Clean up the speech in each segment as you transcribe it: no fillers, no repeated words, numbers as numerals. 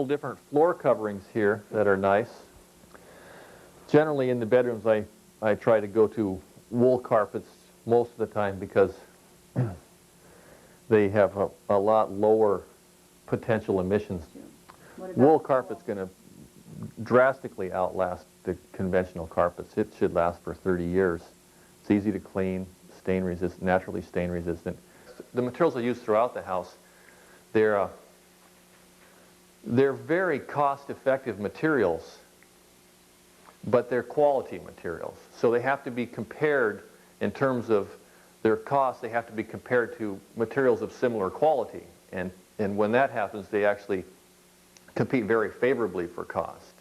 Different floor coverings here that are nice. Generally in the bedrooms I try to go to wool carpets most of the time because they have a lot lower potential emissions. Wool carpet's going to drastically outlast the conventional carpets. It should last for 30 years. It's easy to clean, stain resistant, naturally stain resistant. The materials I use throughout the house, they're very cost-effective materials, but they're quality materials. So they have to be compared in terms of their cost. They have to be compared to materials of similar quality. And when that happens, they actually compete very favorably for cost.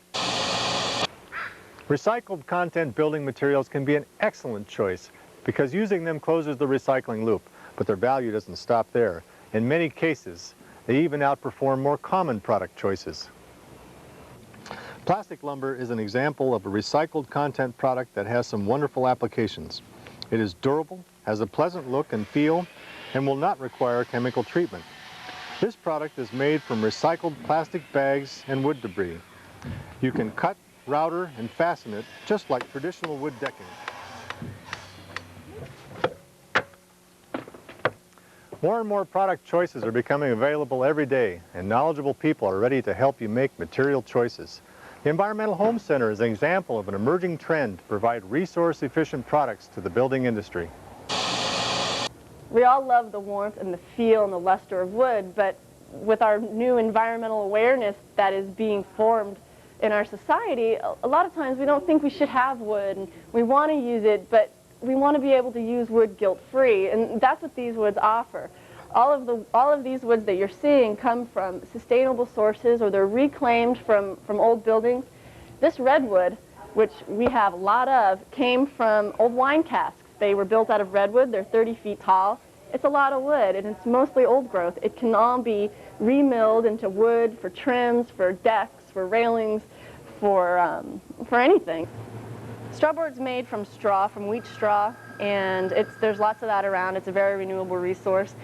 Recycled content building materials can be an excellent choice because using them closes the recycling loop, but their value doesn't stop there. In many cases, they even outperform more common product choices. Plastic lumber is an example of a recycled content product that has some wonderful applications. It is durable, has a pleasant look and feel, and will not require chemical treatment. This product is made from recycled plastic bags and wood debris. You can cut, router, and fasten it just like traditional wood decking. More and more product choices are becoming available every day, and knowledgeable people are ready to help you make material choices. The Environmental Home Center is an example of an emerging trend to provide resource-efficient products to the building industry. We all love the warmth and the feel and the luster of wood, but with our new environmental awareness that is being formed in our society, a lot of times we don't think we should have wood, and we want to use it, but we want to be able to use wood guilt-free, and that's what these woods offer. All of these woods that you're seeing come from sustainable sources, or they're reclaimed from old buildings. This redwood, which we have a lot of, came from old wine casks. They were built out of redwood. They're 30 feet tall. It's a lot of wood, and it's mostly old growth. It can all be remilled into wood for trims, for decks, for railings, for anything. Strawboard's made from straw, from wheat straw, and there's lots of that around. It's a very renewable resource.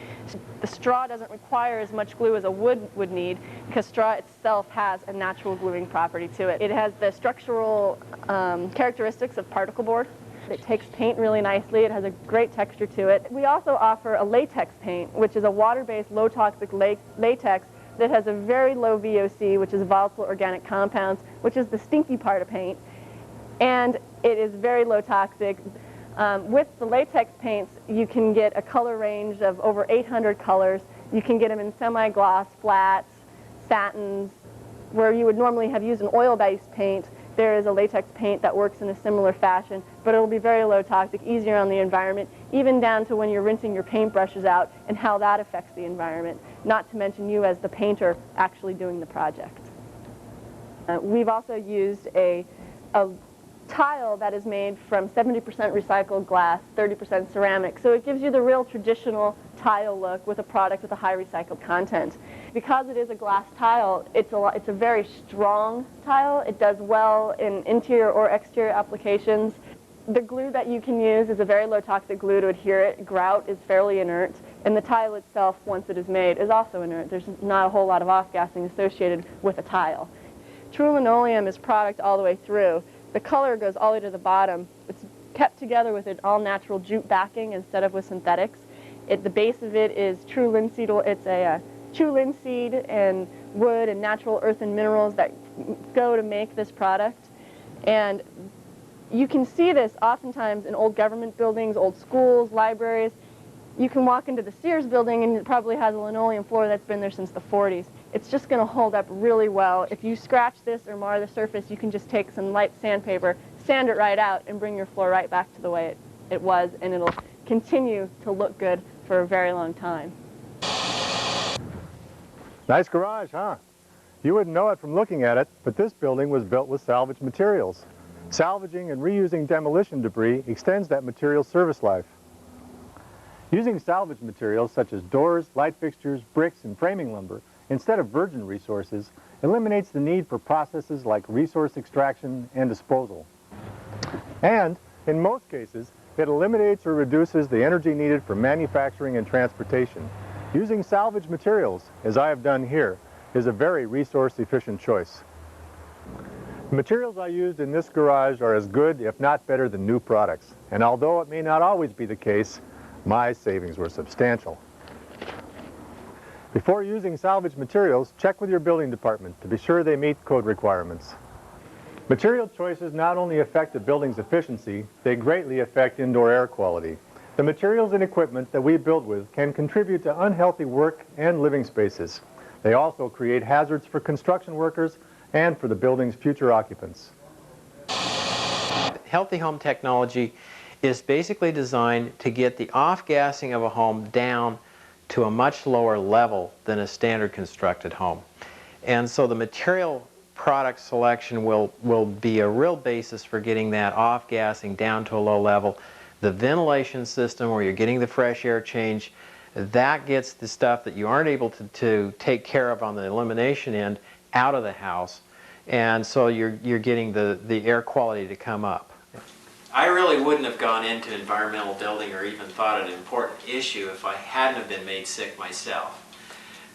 The straw doesn't require as much glue as a wood would need because straw itself has a natural gluing property to it. It has the structural characteristics of particle board. It takes paint really nicely. It has a great texture to it. We also offer a latex paint, which is a water-based, low-toxic latex that has a very low VOC, which is volatile organic compounds, which is the stinky part of paint. And it is very low toxic. With the latex paints, you can get a color range of over 800 colors. You can get them in semi-gloss, flats, satins. Where you would normally have used an oil-based paint, there is a latex paint that works in a similar fashion, but it'll be very low toxic, easier on the environment, even down to when you're rinsing your paintbrushes out and how that affects the environment, not to mention you as the painter actually doing the project. We've also used a tile that is made from 70% recycled glass, 30% ceramic. So it gives you the real traditional tile look with a product with a high recycled content. Because it is a glass tile, it's a very strong tile. It does well in interior or exterior applications. The glue that you can use is a very low toxic glue to adhere it. Grout is fairly inert, and the tile itself, once it is made, is also inert. There's not a whole lot of off-gassing associated with a tile. True linoleum is product all the way through. The color goes all the way to the bottom. It's kept together with an all-natural jute backing instead of with synthetics. The base of it is true linseed. It's a true linseed and wood and natural earth and minerals that go to make this product. And you can see this oftentimes in old government buildings, old schools, libraries. You can walk into the Sears building and it probably has a linoleum floor that's been there since the 40s. It's just going to hold up really well. If you scratch this or mar the surface, you can just take some light sandpaper, sand it right out, and bring your floor right back to the way it was, and it'll continue to look good for a very long time. Nice garage, huh? You wouldn't know it from looking at it, but this building was built with salvage materials. Salvaging and reusing demolition debris extends that material's service life. Using salvage materials such as doors, light fixtures, bricks, and framing lumber instead of virgin resources eliminates the need for processes like resource extraction and disposal. And, in most cases, it eliminates or reduces the energy needed for manufacturing and transportation. Using salvage materials, as I have done here, is a very resource-efficient choice. The materials I used in this garage are as good, if not better, than new products. And although it may not always be the case, my savings were substantial. Before using salvage materials, check with your building department to be sure they meet code requirements. Material choices not only affect the building's efficiency, they greatly affect indoor air quality. The materials and equipment that we build with can contribute to unhealthy work and living spaces. They also create hazards for construction workers and for the building's future occupants. Healthy home technology is basically designed to get the off-gassing of a home down to a much lower level than a standard constructed home. And so the material product selection will be a real basis for getting that off-gassing down to a low level. The ventilation system, where you're getting the fresh air change, that gets the stuff that you aren't able to take care of on the elimination end out of the house, and so you're getting the air quality to come up. I really wouldn't have gone into environmental building or even thought it an important issue if I hadn't have been made sick myself.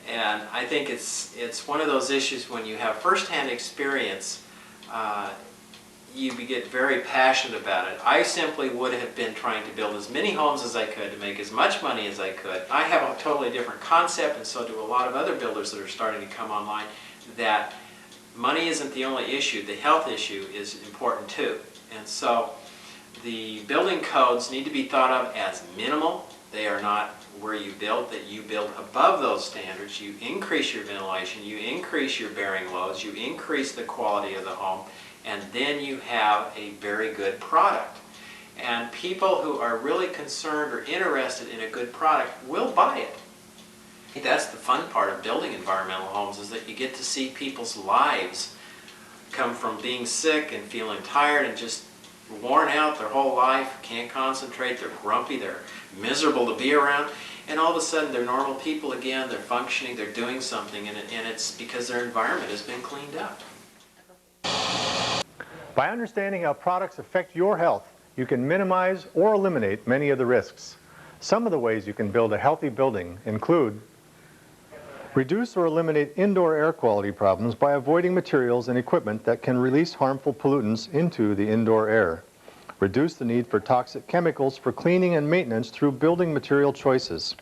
And I think it's one of those issues when you have first-hand experience, you get very passionate about it. I simply would have been trying to build as many homes as I could to make as much money as I could. I have a totally different concept, and so do a lot of other builders that are starting to come online, that money isn't the only issue. The health issue is important too. And so the building codes need to be thought of as minimal. They are not where you build, that you build above those standards. You increase your ventilation, you increase your bearing loads, you increase the quality of the home, and then you have a very good product. And people who are really concerned or interested in a good product will buy it. That's the fun part of building environmental homes, is that you get to see people's lives come from being sick and feeling tired and just worn out their whole life, can't concentrate, they're grumpy, they're miserable to be around, and all of a sudden they're normal people again, they're functioning, they're doing something, and it's because their environment has been cleaned up. By understanding how products affect your health, you can minimize or eliminate many of the risks. Some of the ways you can build a healthy building include: reduce or eliminate indoor air quality problems by avoiding materials and equipment that can release harmful pollutants into the indoor air. Reduce the need for toxic chemicals for cleaning and maintenance through building material choices.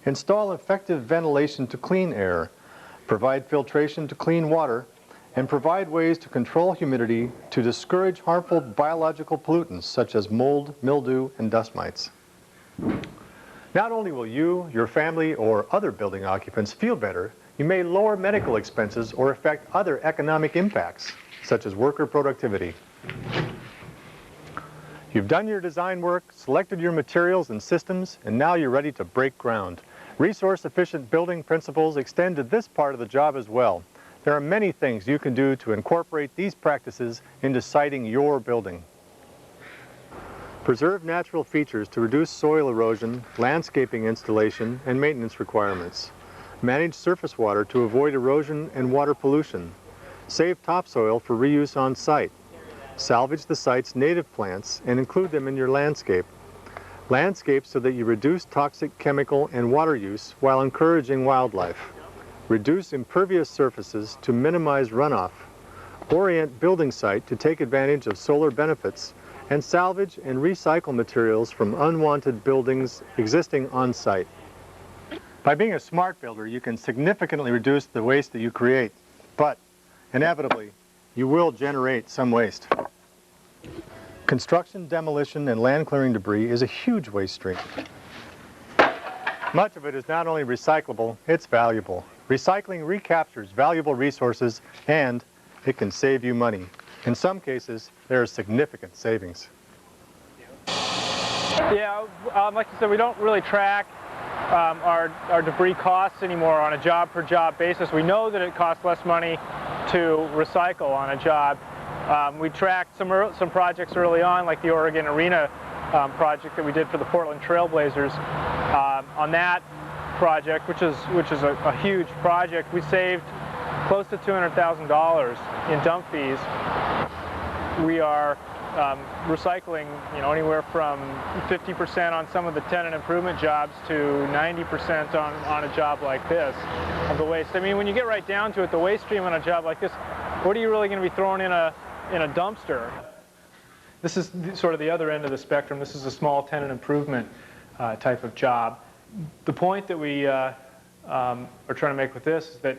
Install effective ventilation to clean air. Provide filtration to clean water. And provide ways to control humidity to discourage harmful biological pollutants such as mold, mildew, and dust mites. Not only will you, your family, or other building occupants feel better, you may lower medical expenses or affect other economic impacts, such as worker productivity. You've done your design work, selected your materials and systems, and now you're ready to break ground. Resource-efficient building principles extend to this part of the job as well. There are many things you can do to incorporate these practices into siting your building. Preserve natural features to reduce soil erosion, landscaping installation, and maintenance requirements. Manage surface water to avoid erosion and water pollution. Save topsoil for reuse on site. Salvage the site's native plants and include them in your landscape. Landscape so that you reduce toxic chemical and water use while encouraging wildlife. Reduce impervious surfaces to minimize runoff. Orient building site to take advantage of solar benefits, and salvage and recycle materials from unwanted buildings existing on site. By being a smart builder, you can significantly reduce the waste that you create, but inevitably, you will generate some waste. Construction, demolition, and land clearing debris is a huge waste stream. Much of it is not only recyclable, it's valuable. Recycling recaptures valuable resources, and it can save you money. In some cases, there are significant savings. Yeah, like you said, we don't really track our debris costs anymore on a job-per-job basis. We know that it costs less money to recycle on a job. We tracked some projects early on, like the Oregon Arena project that we did for the Portland Trailblazers. On that project, which is a huge project, we saved close to $200,000 in dump fees. We are recycling, anywhere from 50% on some of the tenant improvement jobs to 90% on a job like this of the waste. I mean, when you get right down to it, the waste stream on a job like this, what are you really going to be throwing in a dumpster? This is sort of the other end of the spectrum. This is a small tenant improvement type of job. The point that we are trying to make with this is that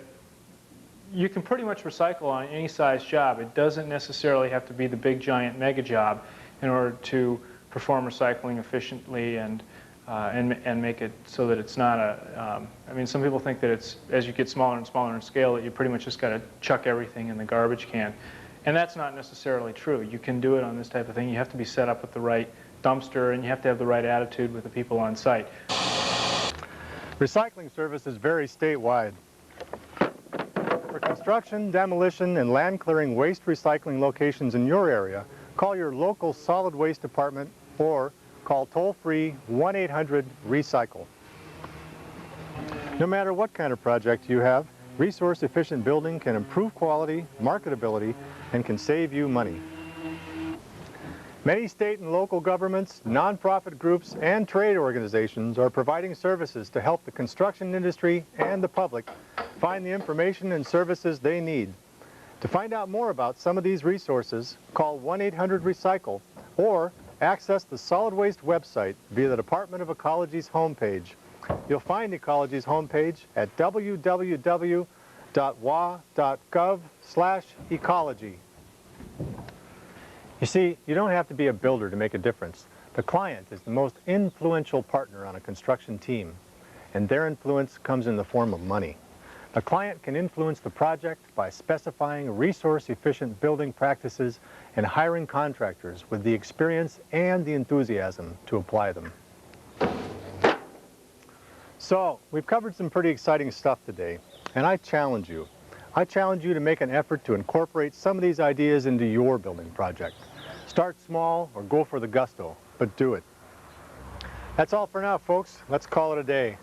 you can pretty much recycle on any size job. It doesn't necessarily have to be the big giant mega job in order to perform recycling efficiently and make it so that it's not a, I mean, some people think that it's, as you get smaller and smaller in scale, that you pretty much just got to chuck everything in the garbage can. And that's not necessarily true. You can do it on this type of thing. You have to be set up with the right dumpster, and you have to have the right attitude with the people on site. Recycling services vary statewide. For construction, demolition, and land clearing waste recycling locations in your area, call your local solid waste department or call toll-free 1-800-RECYCLE. No matter what kind of project you have, resource-efficient building can improve quality, marketability, and can save you money. Many state and local governments, nonprofit groups, and trade organizations are providing services to help the construction industry and the public find the information and services they need. To find out more about some of these resources, call 1-800-RECYCLE or access the solid waste website via the Department of Ecology's homepage. You'll find Ecology's homepage at www.wa.gov/ecology. You see, you don't have to be a builder to make a difference. The client is the most influential partner on a construction team, and their influence comes in the form of money. The client can influence the project by specifying resource-efficient building practices and hiring contractors with the experience and the enthusiasm to apply them. So, we've covered some pretty exciting stuff today, and I challenge you. I challenge you to make an effort to incorporate some of these ideas into your building project. Start small or go for the gusto, but do it. That's all for now, folks. Let's call it a day.